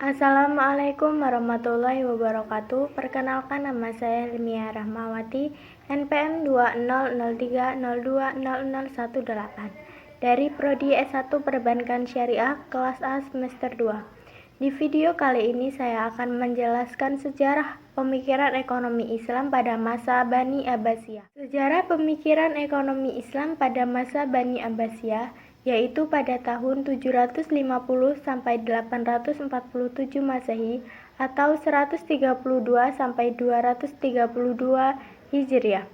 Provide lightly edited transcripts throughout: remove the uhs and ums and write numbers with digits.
Assalamualaikum warahmatullahi wabarakatuh. Perkenalkan, nama saya Hilmiah Rahmawati, NPM 20030200118 dari Prodi S1 Perbankan Syariah kelas A semester 2. Di video kali ini saya akan menjelaskan sejarah pemikiran ekonomi Islam pada masa Bani Abbasiyah. Sejarah pemikiran ekonomi Islam pada masa Bani Abbasiyah yaitu pada tahun 750 sampai 847 Masehi atau 132 sampai 232 Hijriah.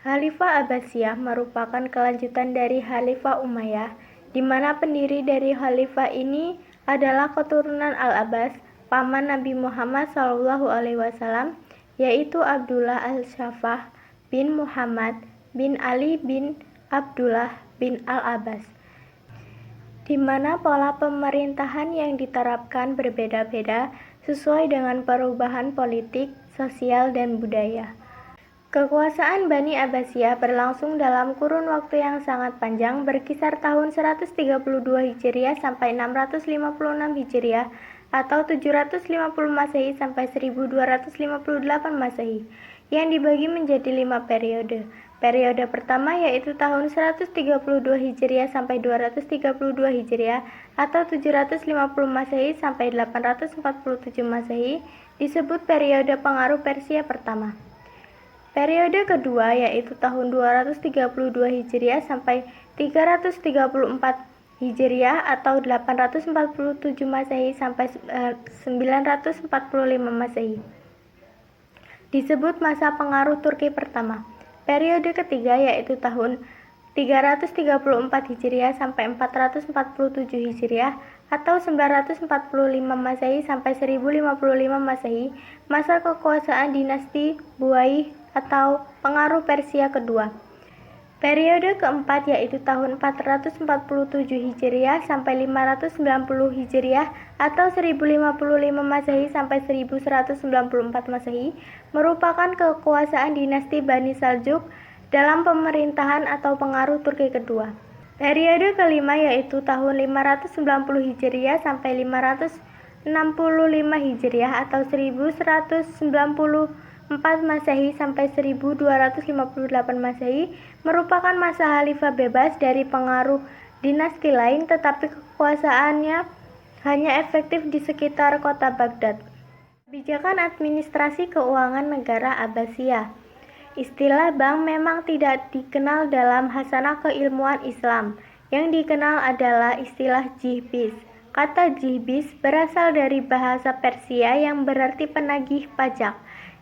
Khalifah Abbasiyah merupakan kelanjutan dari Khalifah Umayyah, di mana pendiri dari khalifah ini adalah keturunan Al-Abbas, paman Nabi Muhammad SAW, yaitu Abdullah Al-Shafah bin Muhammad bin Ali bin Abdullah bin Al-Abbas, di mana pola pemerintahan yang diterapkan berbeda-beda sesuai dengan perubahan politik, sosial, dan budaya. Kekuasaan Bani Abbasiyah berlangsung dalam kurun waktu yang sangat panjang, berkisar tahun 132 Hijriah sampai 656 Hijriah atau 750 Masehi sampai 1258 Masehi, yang dibagi menjadi 5 periode. Periode pertama yaitu tahun 132 Hijriah sampai 232 Hijriah atau 750 Masehi sampai 847 Masehi disebut periode pengaruh Persia pertama. Periode kedua yaitu tahun 232 Hijriah sampai 334 Hijriah atau 847 Masehi sampai 945 Masehi disebut masa pengaruh Turki pertama. Periode ketiga yaitu tahun 334 Hijriah sampai 447 Hijriah atau 945 Masehi sampai 1055 Masehi, masa kekuasaan dinasti Buayyih atau pengaruh Persia kedua. Periode keempat yaitu tahun 447 Hijriah sampai 590 Hijriah atau 1055 Masehi sampai 1194 Masehi merupakan kekuasaan dinasti Bani Saljuk dalam pemerintahan atau pengaruh Turki kedua. Periode kelima yaitu tahun 590 Hijriah sampai 565 Hijriah atau 1194 Masehi sampai 1258 Masehi merupakan masa khalifah bebas dari pengaruh dinasti lain, tetapi kekuasaannya hanya efektif di sekitar kota Baghdad. Kebijakan administrasi keuangan negara Abbasiyah. Istilah bank memang tidak dikenal dalam khasanah keilmuan Islam. Yang dikenal adalah istilah jihbiz. Kata jihbiz berasal dari bahasa Persia yang berarti penagih pajak.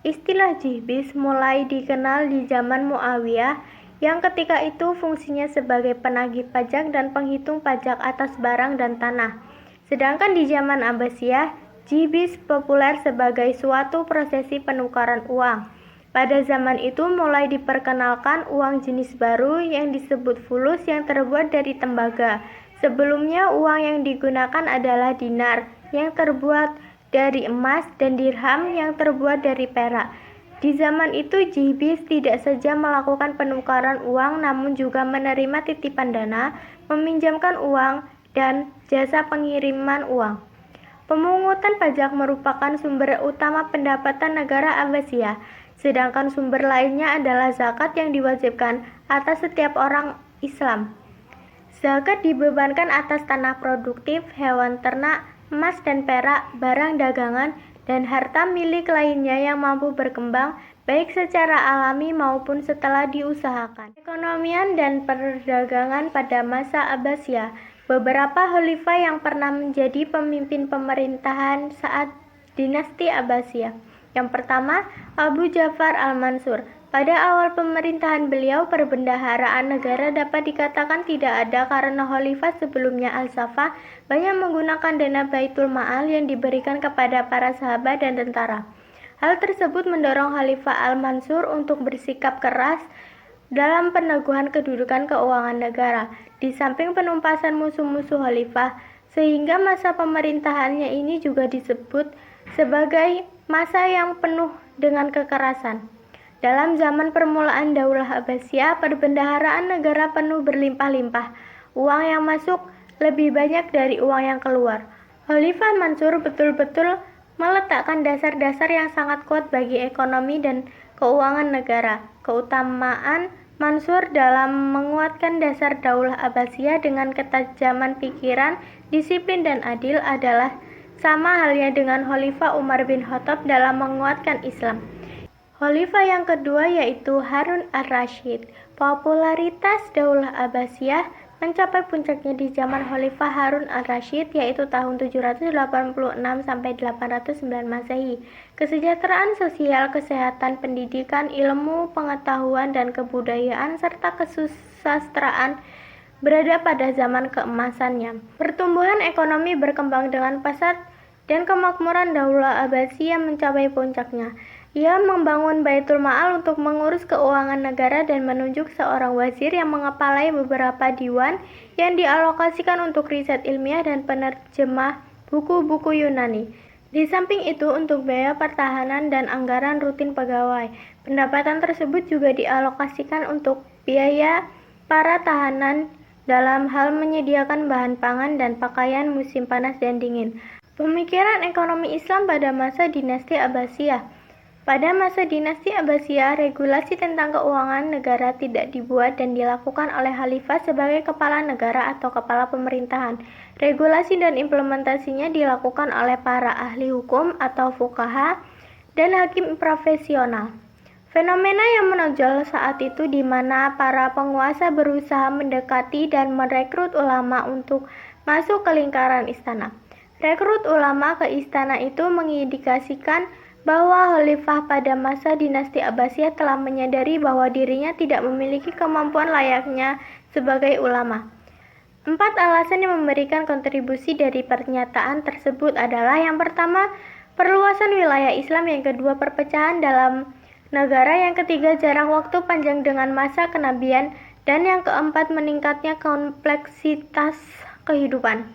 Istilah jihbiz mulai dikenal di zaman Muawiyah yang ketika itu fungsinya sebagai penagih pajak dan penghitung pajak atas barang dan tanah. Sedangkan di zaman Abbasiyah, jihbiz populer sebagai suatu prosesi penukaran uang. Pada zaman itu mulai diperkenalkan uang jenis baru yang disebut fulus yang terbuat dari tembaga. Sebelumnya uang yang digunakan adalah dinar yang terbuat dari emas dan dirham yang terbuat dari perak. Di zaman itu jihbiz tidak saja melakukan penukaran uang namun juga menerima titipan dana, meminjamkan uang, dan jasa pengiriman uang. Pemungutan pajak merupakan sumber utama pendapatan negara Abbasiyah, sedangkan sumber lainnya adalah zakat yang diwajibkan atas setiap orang Islam. Zakat dibebankan atas tanah produktif, hewan ternak, emas dan perak, barang dagangan, dan harta milik lainnya yang mampu berkembang baik secara alami maupun setelah diusahakan. Ekonomian dan perdagangan pada masa Abbasiyah. Beberapa khalifah yang pernah menjadi pemimpin pemerintahan saat dinasti Abbasiyah. Yang pertama, Abu Ja'far Al-Mansur. Pada awal pemerintahan beliau, perbendaharaan negara dapat dikatakan tidak ada karena khalifah sebelumnya Al-Shafah banyak menggunakan dana Baitul Ma'al yang diberikan kepada para sahabat dan tentara. Hal tersebut mendorong Khalifah Al-Mansur untuk bersikap keras dalam peneguhan kedudukan keuangan negara, di samping penumpasan musuh-musuh khalifah, sehingga masa pemerintahannya ini juga disebut sebagai masa yang penuh dengan kekerasan. Dalam zaman permulaan Daulah Abbasiyah, perbendaharaan negara penuh berlimpah-limpah. Uang yang masuk lebih banyak dari uang yang keluar. Khalifah Mansur betul-betul meletakkan dasar-dasar yang sangat kuat bagi ekonomi dan keuangan negara. Keutamaan Mansur dalam menguatkan dasar Daulah Abbasiyah dengan ketajaman pikiran, disiplin dan adil adalah sama halnya dengan Khalifah Umar bin Khattab dalam menguatkan Islam. Khalifah yang kedua yaitu Harun ar-Rasyid. Popularitas Daulah Abbasiyah mencapai puncaknya di zaman Khalifah Harun ar-Rasyid yaitu tahun 786 sampai 809 Masehi. Kesejahteraan sosial, kesehatan, pendidikan, ilmu, pengetahuan dan kebudayaan serta kesusastraan berada pada zaman keemasannya. Pertumbuhan ekonomi berkembang dengan pesat dan kemakmuran Daulah Abbasiyah mencapai puncaknya. Ia membangun Baitul Ma'al untuk mengurus keuangan negara dan menunjuk seorang wazir yang mengepalai beberapa diwan yang dialokasikan untuk riset ilmiah dan penerjemah buku-buku Yunani. Di samping itu, untuk biaya pertahanan dan anggaran rutin pegawai, pendapatan tersebut juga dialokasikan untuk biaya para tahanan dalam hal menyediakan bahan pangan dan pakaian musim panas dan dingin. Pemikiran ekonomi Islam pada masa dinasti Abbasiyah. Pada masa dinasti Abbasiyah, regulasi tentang keuangan negara tidak dibuat dan dilakukan oleh khalifah sebagai kepala negara atau kepala pemerintahan. Regulasi dan implementasinya dilakukan oleh para ahli hukum atau fuqaha dan hakim profesional. Fenomena yang menonjol saat itu di mana para penguasa berusaha mendekati dan merekrut ulama untuk masuk ke lingkaran istana. Rekrut ulama ke istana itu mengindikasikan bahwa khalifah pada masa dinasti Abbasiyah telah menyadari bahwa dirinya tidak memiliki kemampuan layaknya sebagai ulama. 4 alasan yang memberikan kontribusi dari pernyataan tersebut adalah: yang pertama, perluasan wilayah Islam; yang kedua, perpecahan dalam negara; yang ketiga, jarang waktu panjang dengan masa kenabian; dan yang keempat, meningkatnya kompleksitas kehidupan.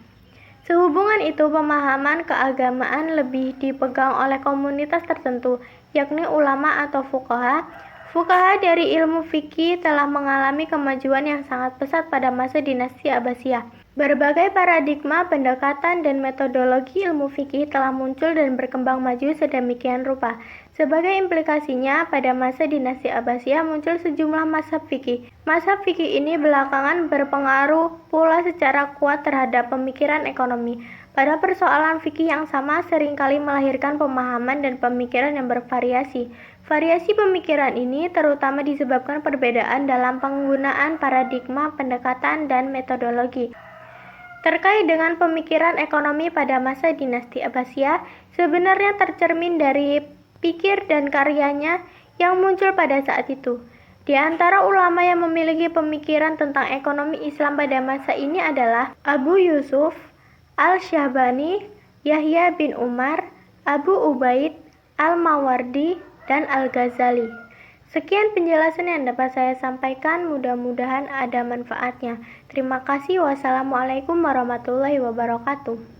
Sehubungan itu, pemahaman keagamaan lebih dipegang oleh komunitas tertentu, yakni ulama atau fuqaha. Fuqaha dari ilmu fikih telah mengalami kemajuan yang sangat pesat pada masa dinasti Abbasiyah. Berbagai paradigma, pendekatan, dan metodologi ilmu fikih telah muncul dan berkembang maju sedemikian rupa. Sebagai implikasinya, pada masa dinasti Abbasiyah muncul sejumlah mazhab fikih. Mazhab fikih ini belakangan berpengaruh pula secara kuat terhadap pemikiran ekonomi. Pada persoalan fikih yang sama seringkali melahirkan pemahaman dan pemikiran yang bervariasi. Variasi pemikiran ini terutama disebabkan perbedaan dalam penggunaan paradigma, pendekatan, dan metodologi. Terkait dengan pemikiran ekonomi pada masa dinasti Abbasiyah, sebenarnya tercermin dari pikir dan karyanya yang muncul pada saat itu. Di antara ulama yang memiliki pemikiran tentang ekonomi Islam pada masa ini adalah Abu Yusuf Al-Syahbani, Yahya bin Umar, Abu Ubaid Al-Mawardi, dan Al-Ghazali. Sekian penjelasan yang dapat saya sampaikan, mudah-mudahan ada manfaatnya. Terima kasih. Wassalamualaikum warahmatullahi wabarakatuh.